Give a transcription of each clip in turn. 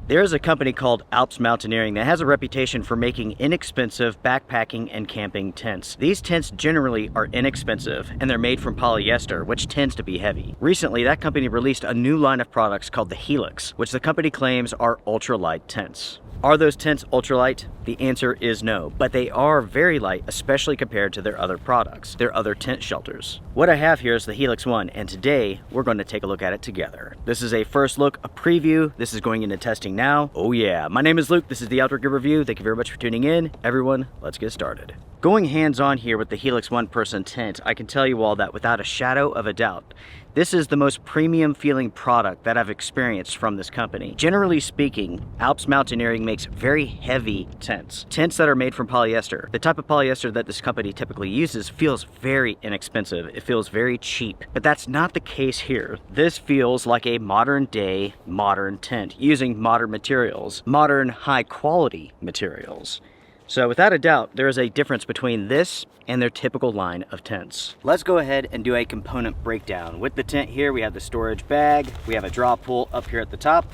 There is a company called Alps Mountaineering that has a reputation for making inexpensive backpacking and camping tents. These tents generally are inexpensive and they're made from polyester, which tends to be heavy. Recently, that company released a new line of products called the Helix, which the company claims are ultralight tents. Are those tents ultralight? The answer is no, but they are very light, especially compared to their other products, their other tent shelters. What I have here is the Helix One, and today we're going to take a look at it together. This is a first look, a preview. This is going into testing now. Oh yeah, my name is Luke. This is the Outdoor Gear Review. Thank you very much for tuning in. Everyone, let's get started. Going hands-on here with the Helix One Person tent, I can tell you all that without a shadow of a doubt, this is the most premium feeling product that I've experienced from this company. Generally speaking, Alps Mountaineering makes very heavy tents. Tents that are made from polyester. The type of polyester that this company typically uses feels very inexpensive. It feels very cheap, but that's not the case here. This feels like a modern day, modern tent using modern materials, modern high quality materials. So without a doubt, there is a difference between this and their typical line of tents. Let's go ahead and do a component breakdown. With the tent here, we have the storage bag, we have a draw pull up here at the top,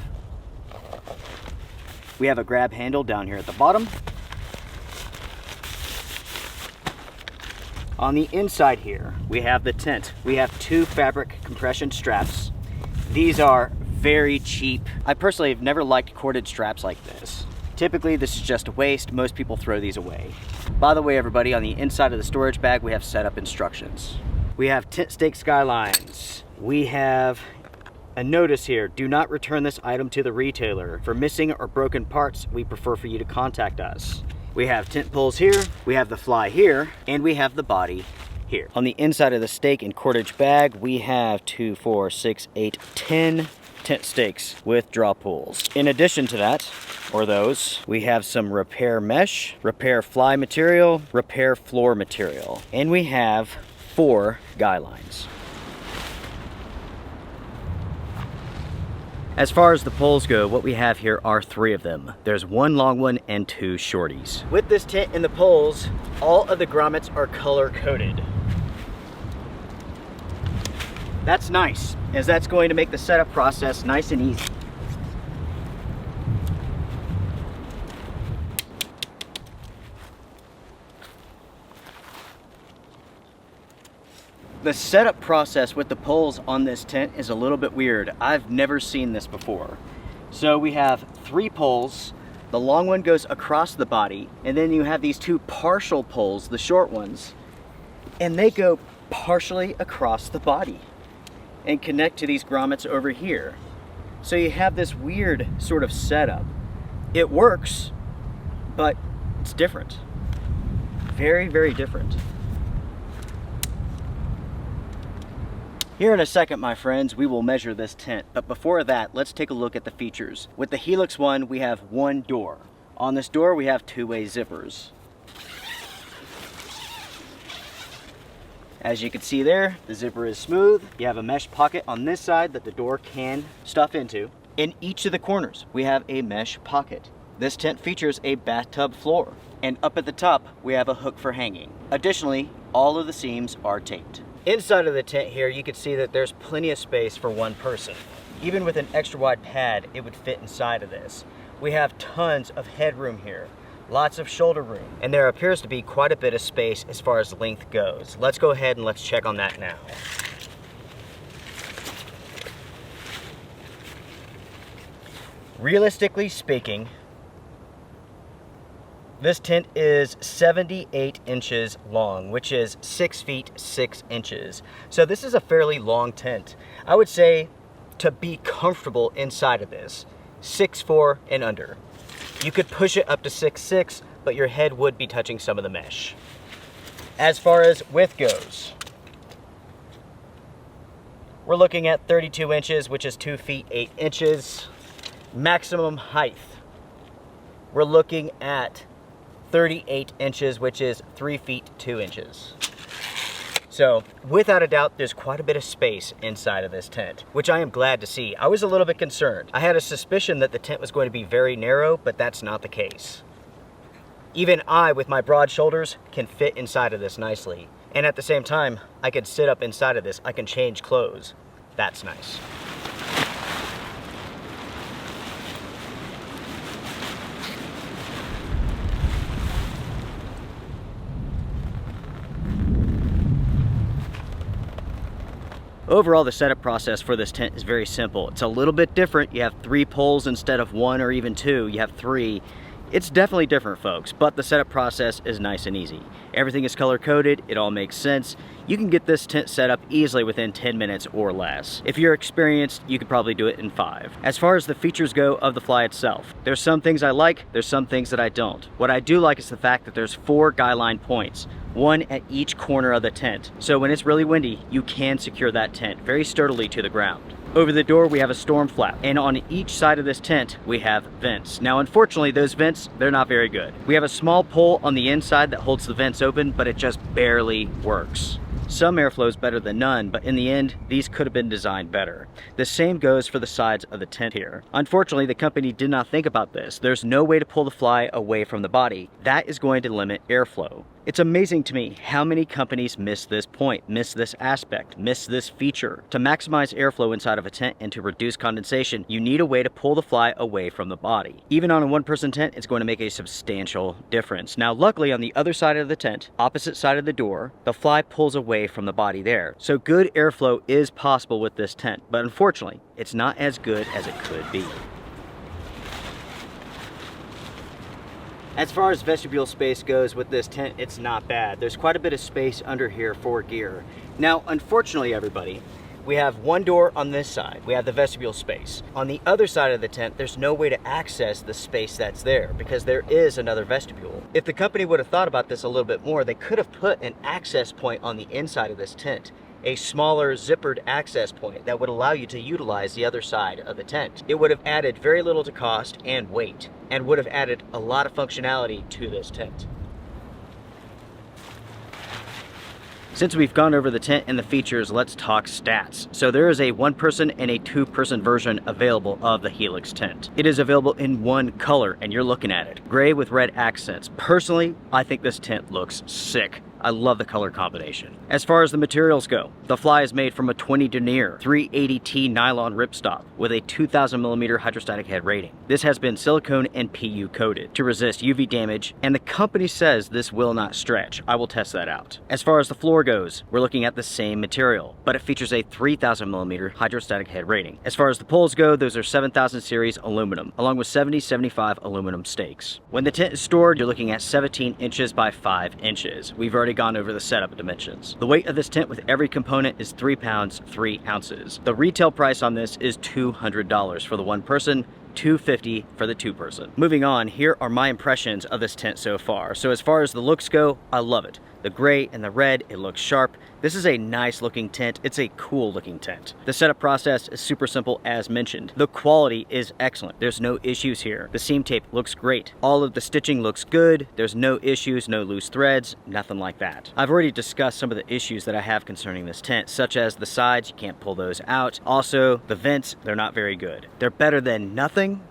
we have a grab handle down here at the bottom. On the inside here, we have the tent. We have two fabric compression straps. These are very cheap. I personally have never liked corded straps like this. Typically, this is just a waste. Most people throw these away. By the way, everybody, on the inside of the storage bag, we have setup instructions. We have tent stake skylines. We have a notice here: do not return this item to the retailer. For missing or broken parts, we prefer for you to contact us. We have tent poles here, we have the fly here, and we have the body here. On the inside of the stake and cordage bag, we have 2, 4, 6, 8, 10 tent stakes with draw pulls. In addition to that, or those, we have some repair mesh, repair fly material, repair floor material, and we have 4 guy lines. As far as the poles go, what we have here are 3 of them. There's 1 long one and 2 shorties. With this tent and the poles, all of the grommets are color coded. That's nice, as that's going to make the setup process nice and easy. The setup process with the poles on this tent is a little bit weird. I've never seen this before. So we have 3 poles. The long one goes across the body, and then you have these 2 partial poles, the short ones, and they go partially across the body and connect to these grommets over here. So you have this weird sort of setup. It works, but it's different. Very, very different. Here in a second, my friends, we will measure this tent, but before that, let's take a look at the features. With the Helix One, we have 1 door. On this door, we have 2-way zippers. As you can see there, the zipper is smooth. You have a mesh pocket on this side that the door can stuff into. In each of the corners, we have a mesh pocket. This tent features a bathtub floor, and up at the top, we have a hook for hanging. Additionally, all of the seams are taped. Inside of the tent here, you can see that there's plenty of space for 1 person. Even with an extra wide pad, it would fit inside of this. We have tons of headroom here, lots of shoulder room, and there appears to be quite a bit of space as far as length goes. Let's go ahead and let's check on that now. Realistically speaking, this tent is 78 inches long, which is 6 feet 6 inches. So this is a fairly long tent. I would say to be comfortable inside of this, 6'4" and under. You could push it up to 6'6", but your head would be touching some of the mesh. As far as width goes, we're looking at 32 inches, which is 2 feet 8 inches. Maximum height, we're looking at 38 inches, which is 3 feet 2 inches. So without a doubt, there's quite a bit of space inside of this tent, which I am glad to see. I was a little bit concerned. I had a suspicion that the tent was going to be very narrow, but that's not the case. Even I, with my broad shoulders, can fit inside of this nicely. And at the same time, I can sit up inside of this. I can change clothes. That's nice. Overall, the setup process for this tent is very simple. It's a little bit different. You have 3 poles instead of 1 or even 2. You have 3. It's definitely different, folks, but the setup process is nice and easy. Everything is color coded, it all makes sense. You can get this tent set up easily within 10 minutes or less. If you're experienced, you could probably do it in 5. As far as the features go of the fly itself, there's some things I like, there's some things that I don't. What I do like is the fact that there's 4 guy line points, 1 at each corner of the tent. So when it's really windy, you can secure that tent very sturdily to the ground. Over the door, we have a storm flap, and on each side of this tent, we have vents. Now, unfortunately, those vents, they're not very good. We have a small pole on the inside that holds the vents open, but it just barely works. Some airflow is better than none, but in the end, these could have been designed better. The same goes for the sides of the tent here. Unfortunately, the company did not think about this. There's no way to pull the fly away from the body. That is going to limit airflow. It's amazing to me how many companies miss this point, miss this aspect, miss this feature. To maximize airflow inside of a tent and to reduce condensation, you need a way to pull the fly away from the body. Even on a 1-person tent, it's going to make a substantial difference. Now, luckily, on the other side of the tent, opposite side of the door, the fly pulls away from the body there. So good airflow is possible with this tent, but unfortunately, it's not as good as it could be. As far as vestibule space goes with this tent, it's not bad. There's quite a bit of space under here for gear. Now, unfortunately, everybody, we have 1 door on this side. We have the vestibule space. On the other side of the tent, there's no way to access the space that's there because there is another vestibule. If the company would have thought about this a little bit more, they could have put an access point on the inside of this tent. A smaller zippered access point that would allow you to utilize the other side of the tent. It would have added very little to cost and weight, and would have added a lot of functionality to this tent. Since we've gone over the tent and the features, let's talk stats. So there is a 1-person and a 2-person version available of the Helix tent. It is available in 1 color, and you're looking at it. Gray with red accents. Personally, I think this tent looks sick. I love the color combination. As far as the materials go, the fly is made from a 20 denier 380T nylon ripstop with a 2000mm hydrostatic head rating. This has been silicone and PU coated to resist UV damage, and the company says this will not stretch. I will test that out. As far as the floor goes, we're looking at the same material, but it features a 3000mm hydrostatic head rating. As far as the poles go, those are 7000 series aluminum, along with 70-75 aluminum stakes. When the tent is stored, you're looking at 17 inches by 5 inches. We've already gone over the setup dimensions. The weight of this tent with every component is 3 pounds, 3 ounces. The retail price on this is $200 for the 1-person, $250 for the 2-person. Moving on, here are my impressions of this tent so far. So as far as the looks go, I love it. The gray and the red, it looks sharp. This is a nice looking tent. It's a cool looking tent. The setup process is super simple as mentioned. The quality is excellent. There's no issues here. The seam tape looks great. All of the stitching looks good. There's no issues, no loose threads, nothing like that. I've already discussed some of the issues that I have concerning this tent, such as the sides, you can't pull those out. Also, the vents, they're not very good. They're better than nothing,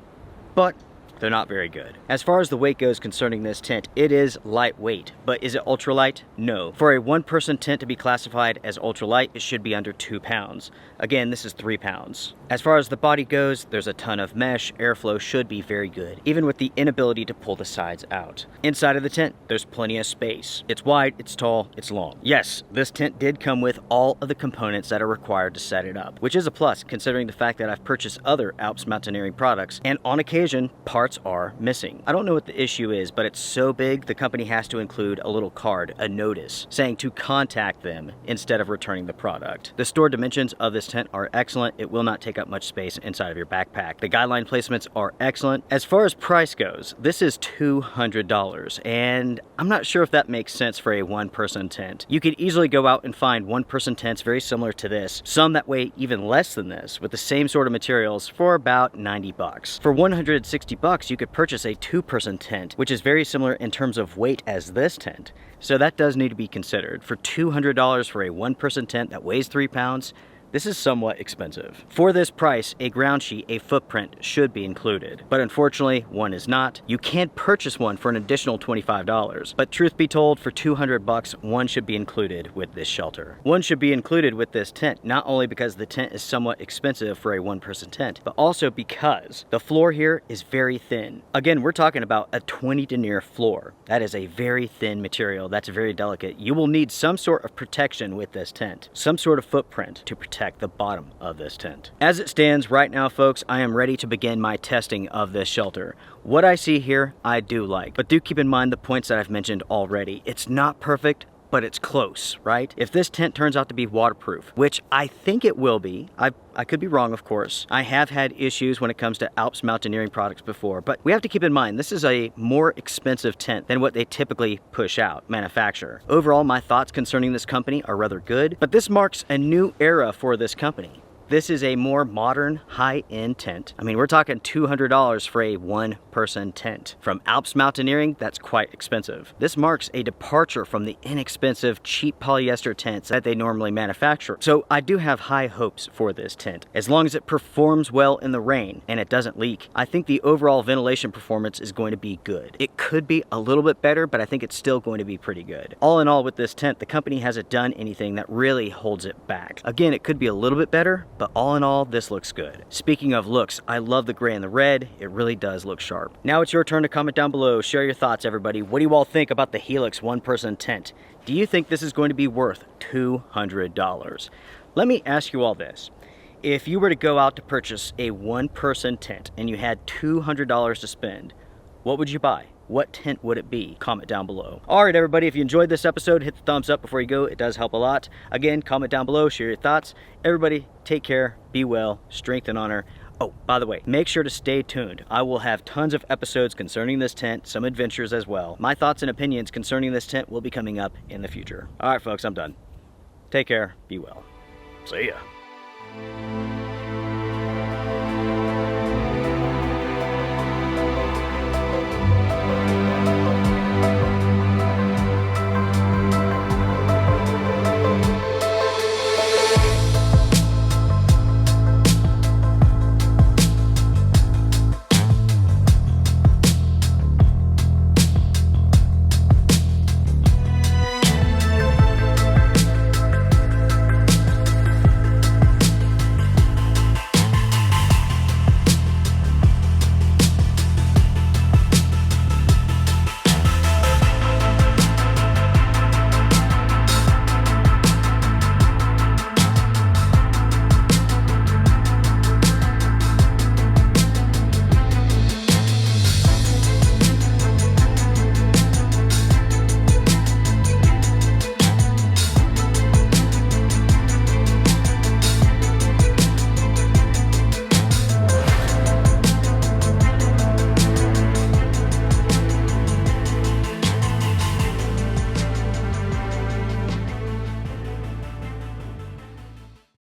but they're not very good. As far as the weight goes concerning this tent, it is lightweight, but is it ultralight? No. For a 1-person tent to be classified as ultralight, it should be under 2 pounds. Again, this is 3 pounds. As far as the body goes, there's a ton of mesh. Airflow should be very good, even with the inability to pull the sides out. Inside of the tent, there's plenty of space. It's wide, it's tall, it's long. Yes, this tent did come with all of the components that are required to set it up, which is a plus considering the fact that I've purchased other Alps Mountaineering products, and on occasion, parts are missing. I don't know what the issue is, but it's so big the company has to include a little card, a notice, saying to contact them instead of returning the product. The store dimensions of this tent are excellent. It will not take up much space inside of your backpack. The guideline placements are excellent. As far as price goes, this is $200, and I'm not sure if that makes sense for a 1-person tent. You could easily go out and find 1-person tents very similar to this, some that weigh even less than this, with the same sort of materials for about 90 bucks. For 160 bucks, you could purchase a 2-person tent, which is very similar in terms of weight as this tent. So that does need to be considered. For $200 for a 1-person tent that weighs 3 pounds, this is somewhat expensive. For this price, a ground sheet, a footprint should be included, but unfortunately, one is not. You can purchase one for an additional $25, but truth be told, for 200 bucks, one should be included with this shelter. One should be included with this tent, not only because the tent is somewhat expensive for a 1-person tent, but also because the floor here is very thin. Again, we're talking about a 20 denier floor. That is a very thin material. That's very delicate. You will need some sort of protection with this tent, some sort of footprint to protect protect the bottom of this tent. As it stands right now, folks, I am ready to begin my testing of this shelter. What I see here, I do like, but do keep in mind the points that I've mentioned already. It's not perfect, but it's close, right? If this tent turns out to be waterproof, which I think it will be, I could be wrong, of course. I have had issues when it comes to Alps Mountaineering products before, but we have to keep in mind this is a more expensive tent than what they typically push out, manufacture. Overall, my thoughts concerning this company are rather good, but this marks a new era for this company. This is a more modern, high-end tent. I mean, we're talking $200 for a one-person tent. From Alps Mountaineering, that's quite expensive. This marks a departure from the inexpensive, cheap polyester tents that they normally manufacture. So I do have high hopes for this tent. As long as it performs well in the rain and it doesn't leak, I think the overall ventilation performance is going to be good. It could be a little bit better, but I think it's still going to be pretty good. All in all, with this tent, the company hasn't done anything that really holds it back. Again, it could be a little bit better, but all in all, this looks good. Speaking of looks, I love the gray and the red. It really does look sharp. Now it's your turn to comment down below. Share your thoughts, everybody. What do you all think about the Helix one-person tent? Do you think this is going to be worth $200? Let me ask you all this. If you were to go out to purchase a one-person tent and you had $200 to spend, what would you buy? What tent would it be? Comment down below. All right, everybody, if you enjoyed this episode, hit the thumbs up before you go. It does help a lot. Again, comment down below, share your thoughts. Everybody, take care, be well, strength and honor. Oh, by the way, make sure to stay tuned. I will have tons of episodes concerning this tent, some adventures as well. My thoughts and opinions concerning this tent will be coming up in the future. All right, folks, I'm done. Take care, be well. See ya.